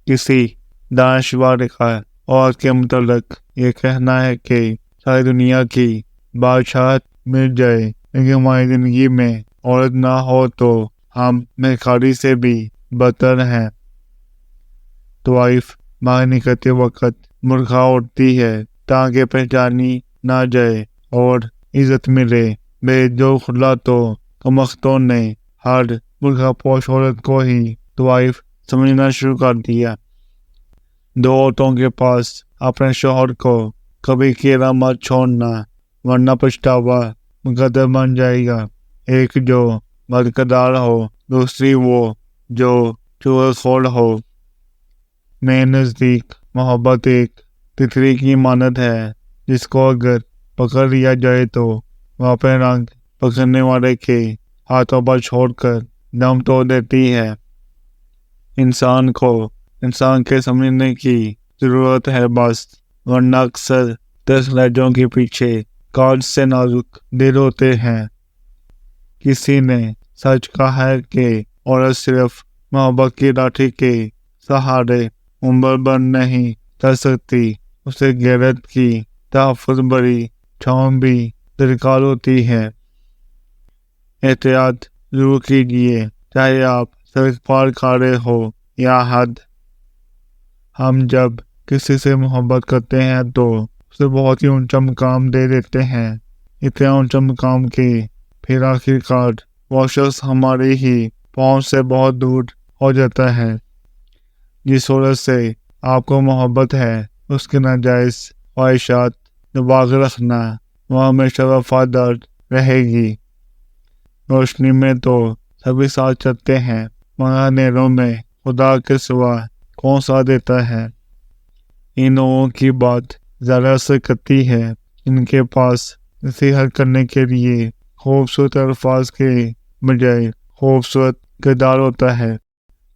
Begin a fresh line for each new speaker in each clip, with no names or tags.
کسی دانشور کا عورت کے متعلق یہ کہنا ہے کہ ساری دنیا کی بادشاہت مل جائے لیکن ہماری زندگی میں عورت نہ ہو تو ہم بھکاری سے بھی بدتر ہیں۔ طوائف باہر نکلتے وقت مرغا اڑتی ہے تاکہ پہچانی نہ جائے اور عزت ملے۔ بے جو کھلا تو کمختوں نے ہر مرغا پوش عورت کو ہی طوائف سمجھنا شروع کر دیا۔ دو عورتوں کے پاس اپنے شوہر کو کبھی اکیلا مت چھوڑنا ورنہ پچھتاوا مقدر بن جائے گا۔ ایک جو بدکردار ہو، دوسری وہ جو چغل خور ہو۔ میرے نزدیک محبت ایک تتلی کی مانند ہے جس کو اگر پکڑ لیا جائے تو وہ اپنے رنگ پکڑنے والے کے ہاتھوں پر چھوڑ کر دم توڑ دیتی ہے۔ انسان کو انسان کے سمجھنے کی ضرورت ہے بس، ورنہ اکثر دس لہجوں کے پیچھے کاج سے نازک دل ہوتے ہیں۔ کسی نے سچ کہا ہے کہ عورت صرف محبت کی لاٹھی کے سہارے عمر بھر نہیں چل سکتی، اسے غیرت کی تحفظ بری چھاؤں بھی درکار ہوتی ہے۔ احتیاط ضرور کیجیے، چاہے آپ سڑک پار کر رہے ہو یا حد۔ ہم جب کسی سے محبت کرتے ہیں تو اسے بہت ہی اونچا مقام دے دیتے ہیں، اتنا اونچا مقام کہ پھر آخرکار وہ شخص ہماری ہی پہنچ سے بہت دور ہو جاتا ہے۔ جس عورت سے آپ کو محبت ہے اس کے ناجائز خواہشات دبا کے رکھنا، وہ ہمیشہ وفادار رہے گی۔ روشنی میں تو سبھی ساتھ چلتے ہیں مگر اندھیروں میں خدا کے سوا کون ساتھ دیتا ہے۔ ان لوگوں کی بات زیادہ اثر کرتی ہے ان کے پاس اسے حل کرنے کے لیے خوبصورت الفاظ کے بجائے خوبصورت کردار ہوتا ہے۔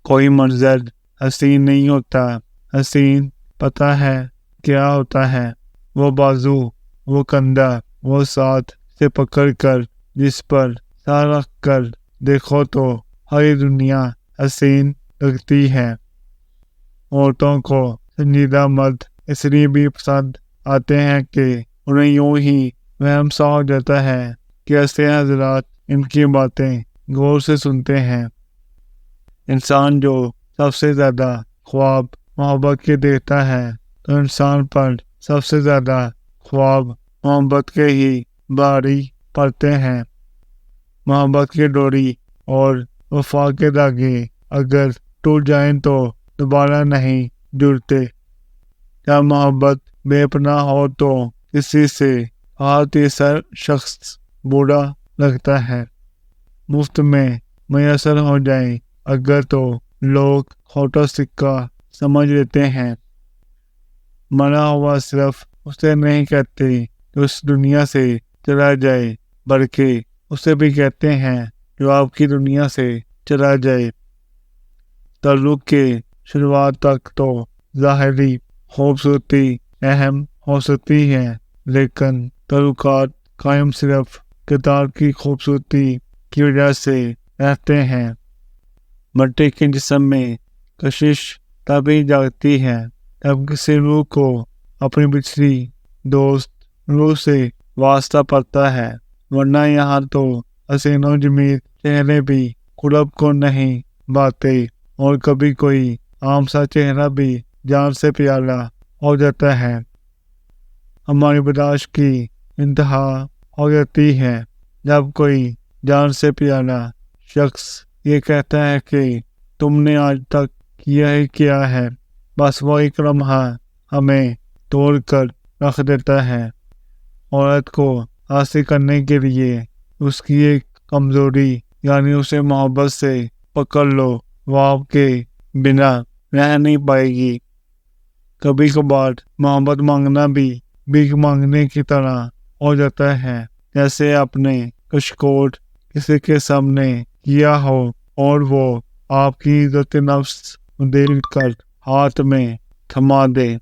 کوئی منظر حسین نہیں ہوتا، حسین پتہ ہے کیا ہوتا ہے؟ وہ بازو، وہ کندھا، وہ ساتھ سے پکڑ کر جس پر سر رکھ کر دیکھو تو ہری دنیا حسین لگتی ہے۔ عورتوں کو سنجیدہ مرد اس لیے بھی پسند آتے ہیں کہ انہیں یوں ہی وہم سا ہو جاتا ہے کہ ایسے حضرات ان کی باتیں غور سے سنتے ہیں۔ انسان جو سب سے زیادہ خواب محبت کے دیکھتا ہے تو انسان پر سب سے زیادہ خواب محبت کے ہی بھاری پڑتے ہیں۔ محبت کی ڈوری اور وفا کے دھاگے اگر ٹوٹ جائیں تو دوبارہ نہیں جڑتے۔ جب محبت بے پناہ ہو تو کسی سے ہر تیسرا شخص برا لگتا ہے۔ مفت میں میسر ہو جائیں اگر تو لوگ کھوٹا سکہ سمجھ لیتے ہیں۔ مرا ہوا صرف اسے نہیں کہتے کہ اس دنیا سے چلا جائے بلکہ اسے بھی کہتے ہیں جو آپ کی دنیا سے چلا جائے۔ تعلق کے شروعات تک تو ظاہری خوبصورتی اہم ہو سکتی ہے لیکن تعلقات قائم صرف کردار کی خوبصورتی کی وجہ سے رہتے ہیں۔ مٹی کے جسم میں کشش تبھی جاگتی ہے جب کسی روح کو اپنی بچھڑی دوست روح سے واسطہ پڑتا ہے، ورنہ یہاں تو حسین و جمیل چہرے بھی قرب کو نہیں باتے اور کبھی کوئی عام سا چہرہ بھی جان سے پیارا ہو جاتا ہے۔ ہماری برداشت کی انتہا ہو جاتی ہے جب کوئی جان سے پیارا شخص یہ کہتا ہے کہ تم نے آج تک کیا ہی کیا ہے، بس وہ ایک لمحہ ہمیں توڑ کر رکھ دیتا ہے۔ عورت کو حاصل کرنے کے لیے اس کی ایک کمزوری یعنی اسے محبت سے پکڑ لو، وہ آپ کے بنا رہ نہیں پائے گی۔ کبھی کبھار محبت مانگنا بھی بھیک مانگنے کی طرح ہو جاتا ہے، جیسے آپ نے کشکول کسی کے سامنے کیا ہو اور وہ آپ کی عزت نفس دل کر ہاتھ میں تھما دے۔